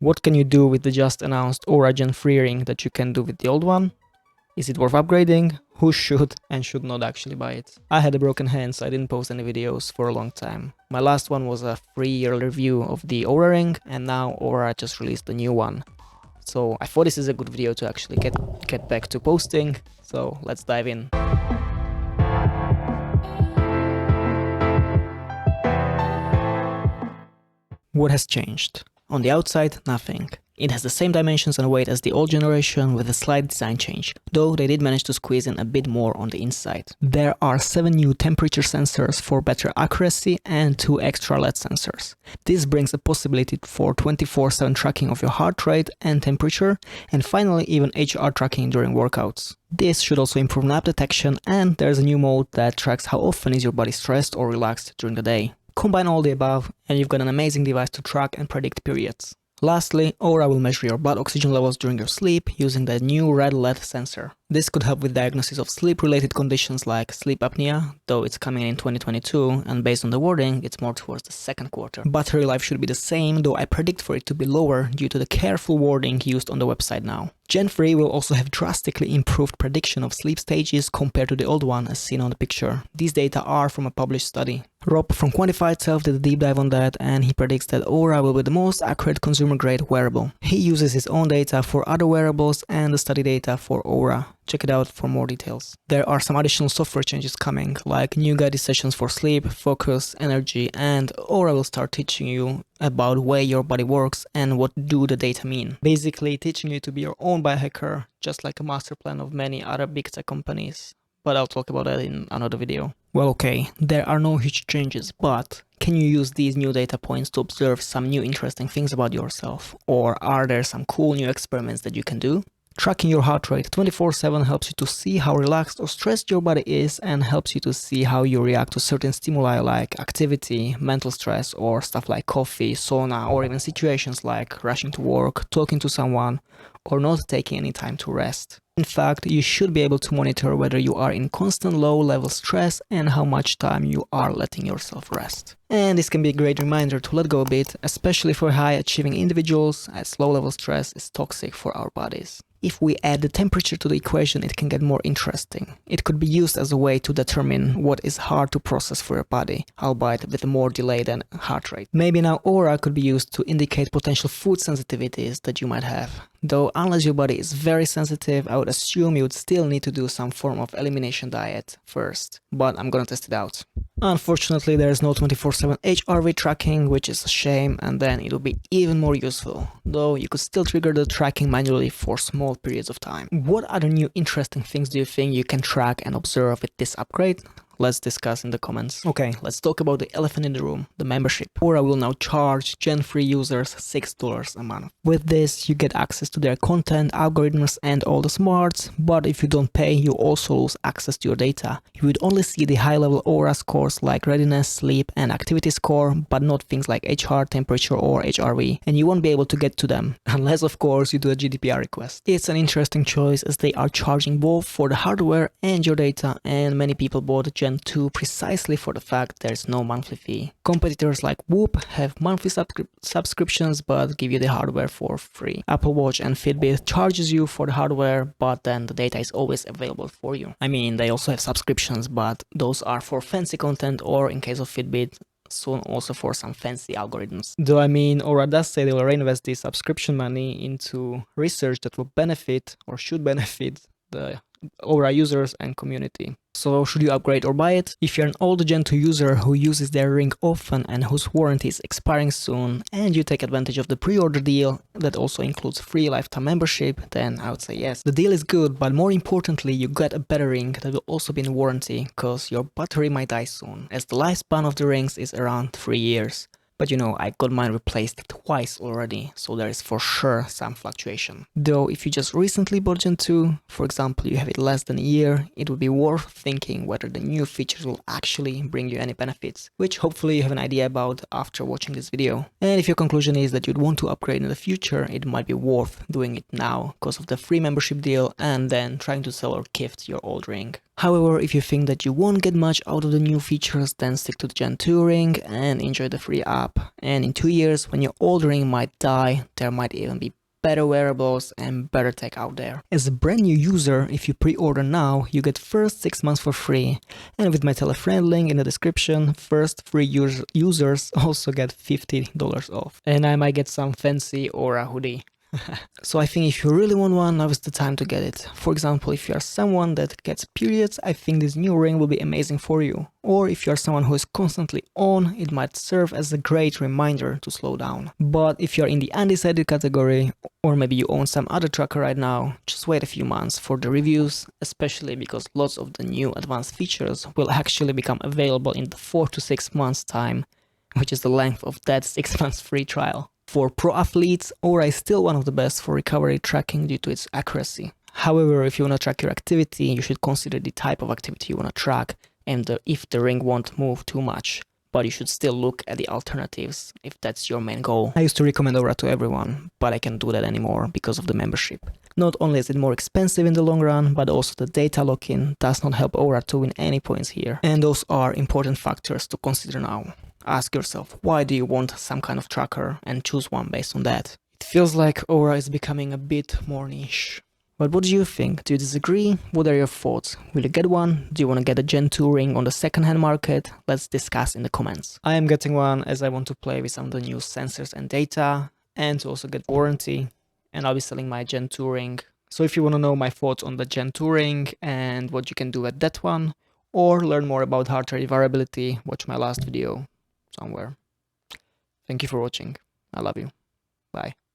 What can you do with the just announced Oura Gen free ring that you can do with the old one? Is it worth upgrading? Who should and should not actually buy it? I had a broken hand, so I didn't post any videos for a long time. My last one was a 3-year review of the Oura ring, and now Oura just released a new one. So I thought this is a good video to actually get back to posting, so let's dive in. What has changed? On the outside, nothing. It has the same dimensions and weight as the old generation with a slight design change, though they did manage to squeeze in a bit more on the inside. There are 7 new temperature sensors for better accuracy and 2 extra LED sensors. This brings a possibility for 24/7 tracking of your heart rate and temperature, and finally even HR tracking during workouts. This should also improve nap detection, and there's a new mode that tracks how often is your body stressed or relaxed during the day. Combine all the above and you've got an amazing device to track and predict periods. Lastly, Oura will measure your blood oxygen levels during your sleep using the new red LED sensor. This could help with diagnosis of sleep-related conditions like sleep apnea, though it's coming in 2022, and based on the wording, it's more towards the second quarter. Battery life should be the same, though I predict for it to be lower due to the careful wording used on the website now. Gen 3 will also have drastically improved prediction of sleep stages compared to the old one as seen on the picture. These data are from a published study. Rob from Quantified Scientist did a deep dive on that, and he predicts that Oura will be the most accurate consumer-grade wearable. He uses his own data for other wearables and the study data for Oura. Check it out for more details. There are some additional software changes coming, like new guided sessions for sleep, focus, energy, and Oura will start teaching you about the way your body works and what do the data mean. Basically teaching you to be your own biohacker, just like a master plan of many other big tech companies. But I'll talk about that in another video. Well, okay, there are no huge changes, but can you use these new data points to observe some new interesting things about yourself? Or are there some cool new experiments that you can do? Tracking your heart rate 24/7 helps you to see how relaxed or stressed your body is and helps you to see how you react to certain stimuli like activity, mental stress, or stuff like coffee, sauna, or even situations like rushing to work, talking to someone, or not taking any time to rest. In fact, you should be able to monitor whether you are in constant low-level stress and how much time you are letting yourself rest. And this can be a great reminder to let go a bit, especially for high-achieving individuals, as low-level stress is toxic for our bodies. If we add the temperature to the equation, it can get more interesting. It could be used as a way to determine what is hard to process for your body, albeit with a more delay than heart rate. Maybe now Oura could be used to indicate potential food sensitivities that you might have. Though unless your body is very sensitive, I would assume you would still need to do some form of elimination diet first. But I'm gonna test it out. Unfortunately, there is no 24/7 HRV tracking, which is a shame, and then it will be even more useful, though you could still trigger the tracking manually for small periods of time. What other new interesting things do you think you can track and observe with this upgrade? Let's discuss in the comments. Okay, let's talk about the elephant in the room, the membership. Oura will now charge Gen 3 users $6 a month. With this, you get access to their content, algorithms, and all the smarts, but if you don't pay, you also lose access to your data. You would only see the high-level Oura scores like readiness, sleep, and activity score, but not things like HR, temperature, or HRV, and you won't be able to get to them, unless of course you do a GDPR request. It's an interesting choice as they are charging both for the hardware and your data, and many people bought Gen 2 precisely for the fact there's no monthly fee. Competitors like Whoop have monthly subscriptions but give you the hardware for free. Apple Watch and Fitbit charges you for the hardware, but then the data is always available for you. I mean, they also have subscriptions, but those are for fancy content, or in case of Fitbit, soon also for some fancy algorithms. Though I mean, Oura does say they will reinvest the subscription money into research that will benefit or should benefit the Oura users and community. So should you upgrade or buy it? If you're an old Gen 2 user who uses their ring often and whose warranty is expiring soon, and you take advantage of the pre-order deal that also includes free lifetime membership, then I would say yes. The deal is good, but more importantly, you get a better ring that will also be in warranty, because your battery might die soon, as the lifespan of the rings is around 3 years. But you know, I got mine replaced twice already, so there is for sure some fluctuation. Though if you just recently bought Gen 2, for example you have it less than a year, it would be worth thinking whether the new features will actually bring you any benefits, which hopefully you have an idea about after watching this video. And if your conclusion is that you'd want to upgrade in the future, it might be worth doing it now because of the free membership deal and then trying to sell or gift your old ring. However, if you think that you won't get much out of the new features, then stick to the Gen 2 ring and enjoy the free app. And in 2 years, when your old ring might die, there might even be better wearables and better tech out there. As a brand new user, if you pre-order now, you get first 6 months for free. And with my tele-friend link in the description, first free users also get $50 off. And I might get some fancy Oura hoodie. So I think if you really want one, now is the time to get it. For example, if you are someone that gets periods, I think this new ring will be amazing for you. Or if you are someone who is constantly on, it might serve as a great reminder to slow down. But if you are in the undecided category, or maybe you own some other tracker right now, just wait a few months for the reviews, especially because lots of the new advanced features will actually become available in the 4 to 6 months time, which is the length of that 6 months free trial. For pro athletes, Oura is still one of the best for recovery tracking due to its accuracy. However, if you want to track your activity, you should consider the type of activity you want to track and if the ring won't move too much. But you should still look at the alternatives if that's your main goal. I used to recommend Oura to everyone, but I can't do that anymore because of the membership. Not only is it more expensive in the long run, but also the data lock-in does not help Oura to win any points here. And those are important factors to consider now. Ask yourself, why do you want some kind of tracker, and choose one based on that. It feels like Oura is becoming a bit more niche. But what do you think? Do you disagree? What are your thoughts? Will you get one? Do you want to get a Gen 2 ring on the second-hand market? Let's discuss in the comments. I am getting one as I want to play with some of the new sensors and data, and to also get warranty. And I'll be selling my Gen 2 ring. So if you want to know my thoughts on the Gen 2 ring and what you can do with that one, or learn more about heart rate variability, watch my last video somewhere. Thank you for watching. I love you. Bye.